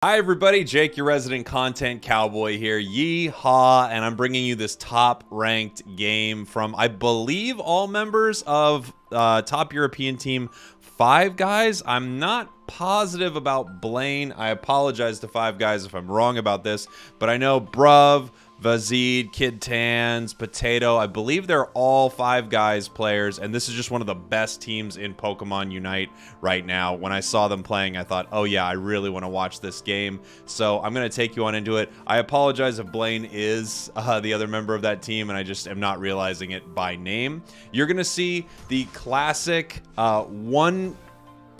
Hi everybody, Jake, your resident content cowboy here, Yeehaw, and I'm bringing you this top-ranked game from, I believe, all members of top European team Five Guys. I'm not positive about Blaine. I apologize to Five Guys if I'm wrong about this, but I know Bruv, Vazid, Kid Tans, Potato, I believe they're all Five Guys players, and this is just one of the best teams in Pokemon Unite right now. When I saw them playing, I thought, oh yeah, I really want to watch this game, so I'm going to take you on into it. I apologize if Blaine is the other member of that team, and I just am not realizing it by name. You're going to see the classic one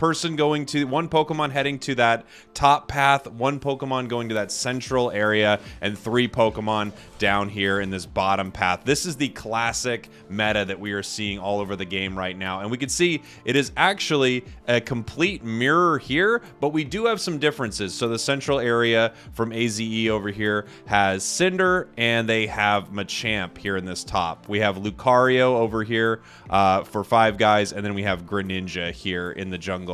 Pokemon heading to that top path, one Pokemon going to that central area, and three Pokemon down here in this bottom path. This is the classic meta that we are seeing all over the game right now, and we can see it is actually a complete mirror here, but we do have some differences. So the central area from AZE over here has Cinder, and they have Machamp here in this top. We have Lucario over here for Five Guys, and then we have Greninja here in the jungle.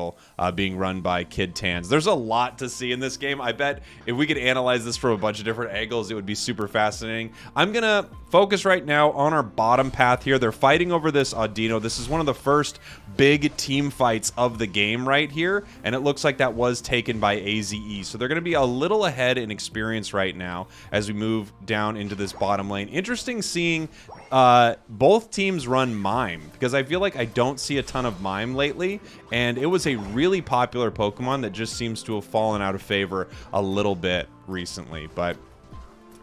Being run by Kid Tans. There's a lot to see in this game. I bet if we could analyze this from a bunch of different angles, it would be super fascinating. I'm gonna focus right now on our bottom path here. They're fighting over this Audino. This is one of the first big team fights of the game right here, and it looks like that was taken by AZE. So they're gonna be a little ahead in experience right now as we move down into this bottom lane. Interesting seeing both teams run Mime, because I feel like I don't see a ton of Mime lately, and it was a really popular Pokemon that just seems to have fallen out of favor a little bit recently. But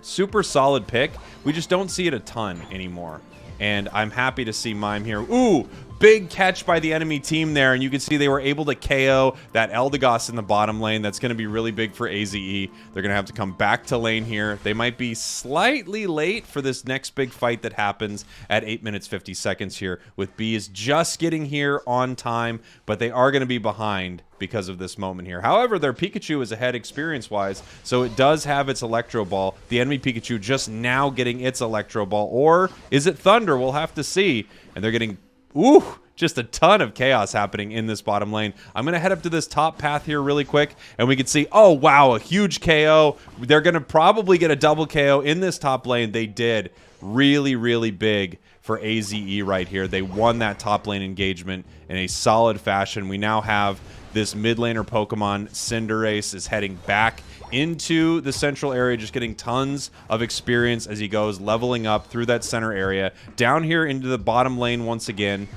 super solid pick. We just don't see it a ton anymore, and I'm happy to see Mime here. Ooh, big catch by the enemy team there, and you can see they were able to KO that Eldegoss in the bottom lane. That's going to be really big for AZE. They're going to have to come back to lane here. They might be slightly late for this next big fight that happens at 8 minutes 50 seconds here, with Bees just getting here on time, but they are going to be behind because of this moment here. However, their Pikachu is ahead experience-wise, so it does have its Electro Ball. The enemy Pikachu just now getting its Electro Ball, or is it Thunder? We'll have to see. And they're getting, ooh, just a ton of chaos happening in this bottom lane. I'm going to head up to this top path here really quick, and we can see, oh, wow, a huge KO. They're going to probably get a double KO in this top lane. They did. Really, really big for AZE right here. They won that top lane engagement in a solid fashion. We now have this mid laner Pokemon. Cinderace is heading back into the central area, just getting tons of experience as he goes, leveling up through that center area. Down here into the bottom lane once again.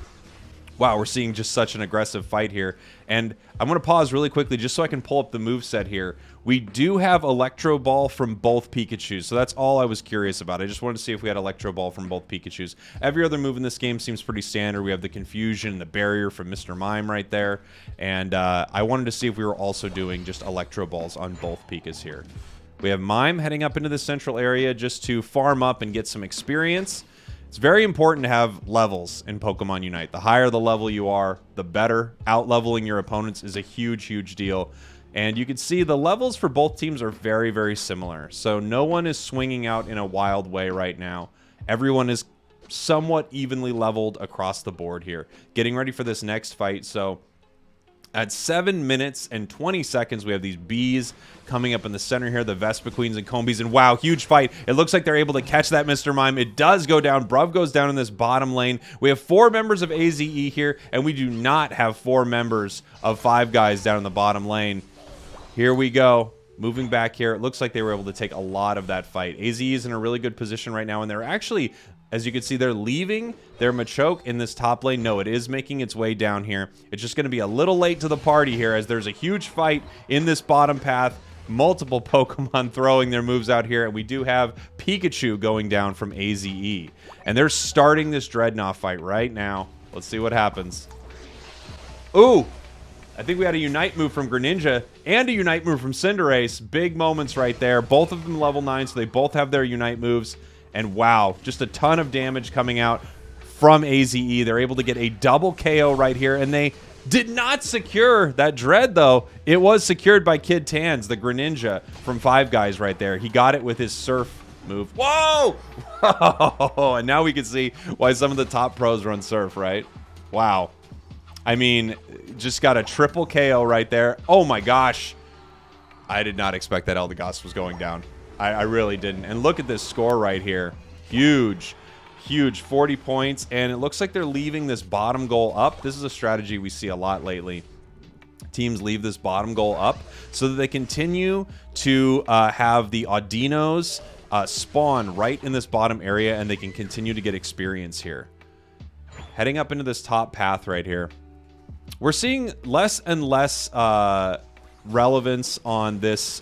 Wow, we're seeing just such an aggressive fight here. And I'm going to pause really quickly just so I can pull up the moveset here. We do have Electro Ball from both Pikachus, so that's all I was curious about. I just wanted to see if we had Electro Ball from both Pikachus. Every other move in this game seems pretty standard. We have the Confusion, the Barrier from Mr. Mime right there. And I wanted to see if we were also doing just Electro Balls on both Pikas here. We have Mime heading up into the central area just to farm up and get some experience. It's very important to have levels in Pokemon Unite. The higher the level you are, the better. Out-leveling your opponents is a huge, huge deal. And you can see the levels for both teams are very, very similar. So no one is swinging out in a wild way right now. Everyone is somewhat evenly leveled across the board here. Getting ready for this next fight. So at 7 minutes and 20 seconds, we have these Bees coming up in the center here, the Vespa Queens and Combies, and wow, huge fight. It looks like they're able to catch that Mr. Mime. It does go down. Bruv goes down in this bottom lane. We have 4 members of AZE here, and we do not have 4 members of Five Guys down in the bottom lane. Here we go. Moving back here. It looks like they were able to take a lot of that fight. AZE is in a really good position right now, and they're actually, as you can see, they're leaving their Machoke in this top lane. No, it is making its way down here. It's just going to be a little late to the party here as there's a huge fight in this bottom path. Multiple Pokemon throwing their moves out here, and we do have Pikachu going down from AZE. And they're starting this Dreadnaw fight right now. Let's see what happens. Ooh! I think we had a Unite move from Greninja and a Unite move from Cinderace. Big moments right there. Both of them level 9, so they both have their Unite moves. And wow, just a ton of damage coming out from AZE. They're able to get a double KO right here, and they did not secure that Dread, though. It was secured by Kid Tans, the Greninja from Five Guys right there. He got it with his Surf move. Whoa! And now we can see why some of the top pros run Surf, right? Wow. I mean, just got a triple KO right there. Oh my gosh. I did not expect that Eldegoss was going down. I really didn't. And look at this score right here. Huge. Huge. 40 points. And it looks like they're leaving this bottom goal up. This is a strategy we see a lot lately. Teams leave this bottom goal up so that they continue to have the Audinos spawn right in this bottom area, and they can continue to get experience here. Heading up into this top path right here. We're seeing less and less relevance on this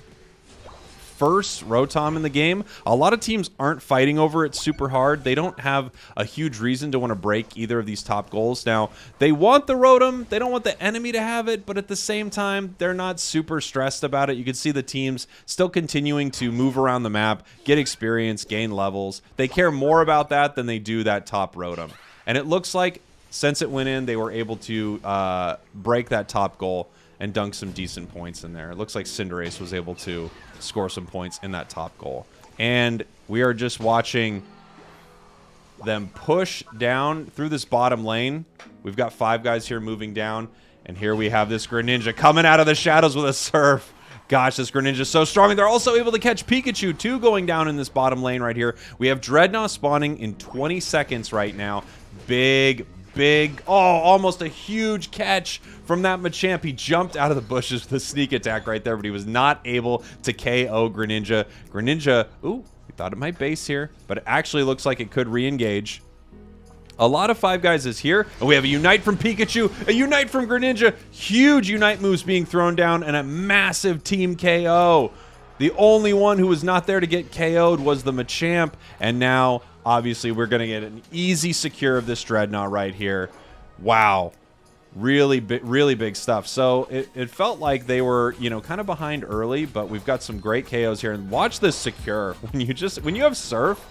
first Rotom in the game. A lot of teams aren't fighting over it super hard. They don't have a huge reason to want to break either of these top goals. Now, they want the Rotom. They don't want the enemy to have it, but at the same time, they're not super stressed about it. You can see the teams still continuing to move around the map, get experience, gain levels. They care more about that than they do that top Rotom. And it looks like since it went in, they were able to break that top goal and dunk some decent points in there. It looks like Cinderace was able to score some points in that top goal. And we are just watching them push down through this bottom lane. We've got 5 guys here moving down. And here we have this Greninja coming out of the shadows with a surf. Gosh, this Greninja is so strong. And they're also able to catch Pikachu, too, going down in this bottom lane right here. We have Dreadnaw spawning in 20 seconds right now. Big, oh, almost a huge catch from that Machamp. He jumped out of the bushes with a sneak attack right there, but he was not able to KO Greninja. Greninja, ooh, we thought it might base here, but it actually looks like it could re-engage. A lot of 5 guys is here, and we have a Unite from Pikachu, a Unite from Greninja, huge Unite moves being thrown down, and a massive team KO. The only one who was not there to get KO'd was the Machamp, and now obviously we're going to get an easy secure of this Dreadnaw right here. When really big stuff. So it felt like they were, you know, kind of behind early, but we've got some great KOs here. And watch this secure. When you have Surf,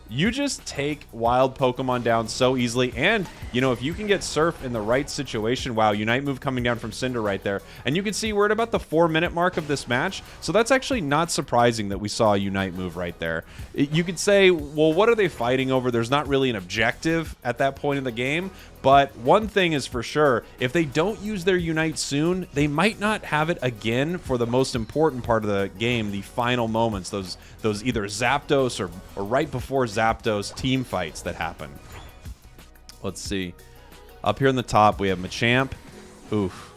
you just take wild Pokemon down so easily. And, you know, if you can get Surf in the right situation, wow, Unite move coming down from Cinder right there. And you can see we're at about the 4-minute mark of this match. So that's actually not surprising that we saw a Unite move right there. You could say, well, what are they fighting over? There's not really an objective at that point in the game. But one thing is for sure, if they don't use their Unite soon, they might not have it again for the most important part of the game, the final moments, those either Zapdos or right before Zapdos team fights that happen. Let's see. Up here on the top, we have Machamp. Oof.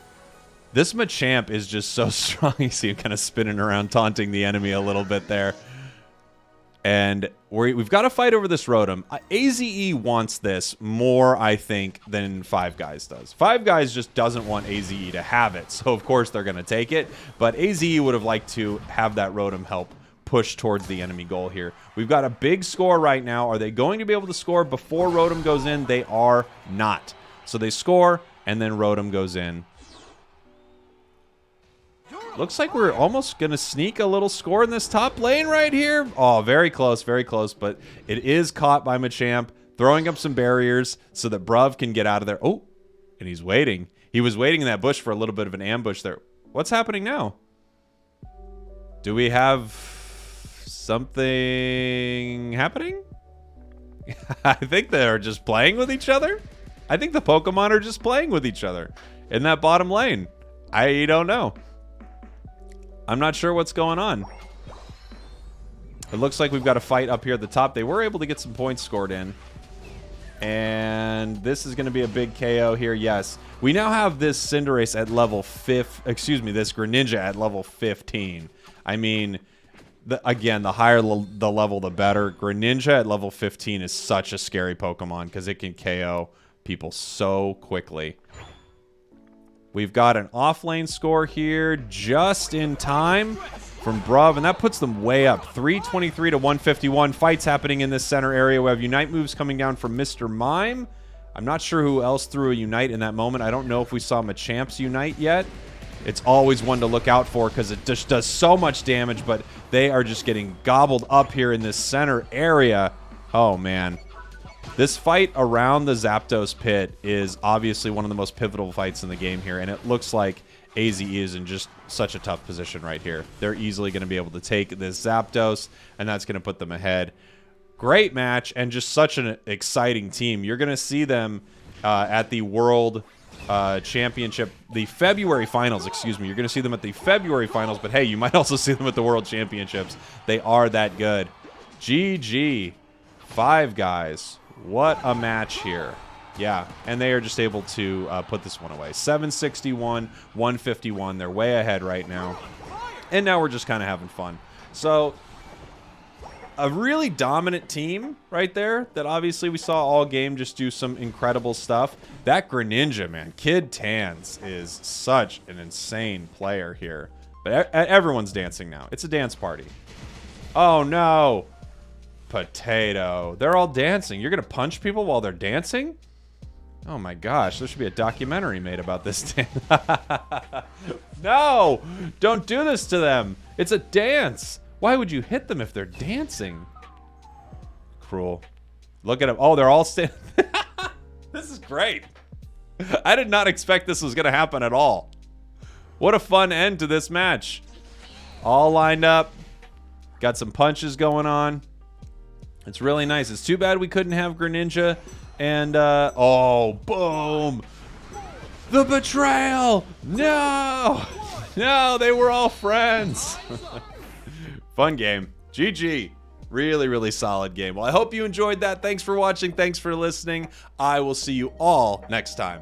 This Machamp is just so strong. You see him kind of spinning around, taunting the enemy a little bit there. And we've got to fight over this Rotom. AZE wants this more, I think, than 5 Guys does. 5 Guys just doesn't want AZE to have it, so of course they're going to take it. But AZE would have liked to have that Rotom help push towards the enemy goal here. We've got a big score right now. Are they going to be able to score before Rotom goes in? They are not. So they score, and then Rotom goes in. Looks like we're almost going to sneak a little score in this top lane right here. Oh, very close, but it is caught by Machamp, throwing up some barriers so that Bruv can get out of there. Oh, and he's waiting. He was waiting in that bush for a little bit of an ambush there. What's happening now? Do we have something happening? I think they're just playing with each other. I think the Pokemon are just playing with each other in that bottom lane. I don't know. I'm not sure what's going on. It looks like we've got a fight up here at the top. They were able to get some points scored in. And this is going to be a big KO here. Yes. We now have this Cinderace at level 5. Excuse me, this Greninja at level 15. I mean, again, the higher the level, the better. Greninja at level 15 is such a scary Pokemon because it can KO people so quickly. We've got an off-lane score here just in time from Bruv, and that puts them way up. 323 to 151. Fights happening in this center area. We have Unite moves coming down from Mr. Mime. I'm not sure who else threw a Unite in that moment. I don't know if we saw Machamp's Unite yet. It's always one to look out for because it just does so much damage, but they are just getting gobbled up here in this center area. Oh, man. This fight around the Zapdos pit is obviously one of the most pivotal fights in the game here, and it looks like AZE is in just such a tough position right here. They're easily going to be able to take this Zapdos, and that's going to put them ahead. Great match, and just such an exciting team. You're going to see them at the World Championship, the February finals, excuse me. You're going to see them at the February finals, but hey, you might also see them at the World Championships. They are that good. GG. 5 guys. What a match here. Yeah, and they are just able to put this one away. 761, 151. They're way ahead right now. And now we're just kind of having fun. So, a really dominant team right there that obviously we saw all game just do some incredible stuff. That Greninja, man, Kid Tans is such an insane player here. But everyone's dancing now. It's a dance party. Oh, no. Potato. They're all dancing. You're going to punch people while they're dancing? Oh, my gosh. There should be a documentary made about this. No! Don't do this to them. It's a dance. Why would you hit them if they're dancing? Cruel. Look at them. Oh, they're all standing. This is great. I did not expect this was going to happen at all. What a fun end to this match. All lined up. Got some punches going on. It's really nice. It's too bad we couldn't have Greninja. And, oh, boom. The betrayal. No. No, they were all friends. Fun game. GG. Really, really solid game. Well, I hope you enjoyed that. Thanks for watching. Thanks for listening. I will see you all next time.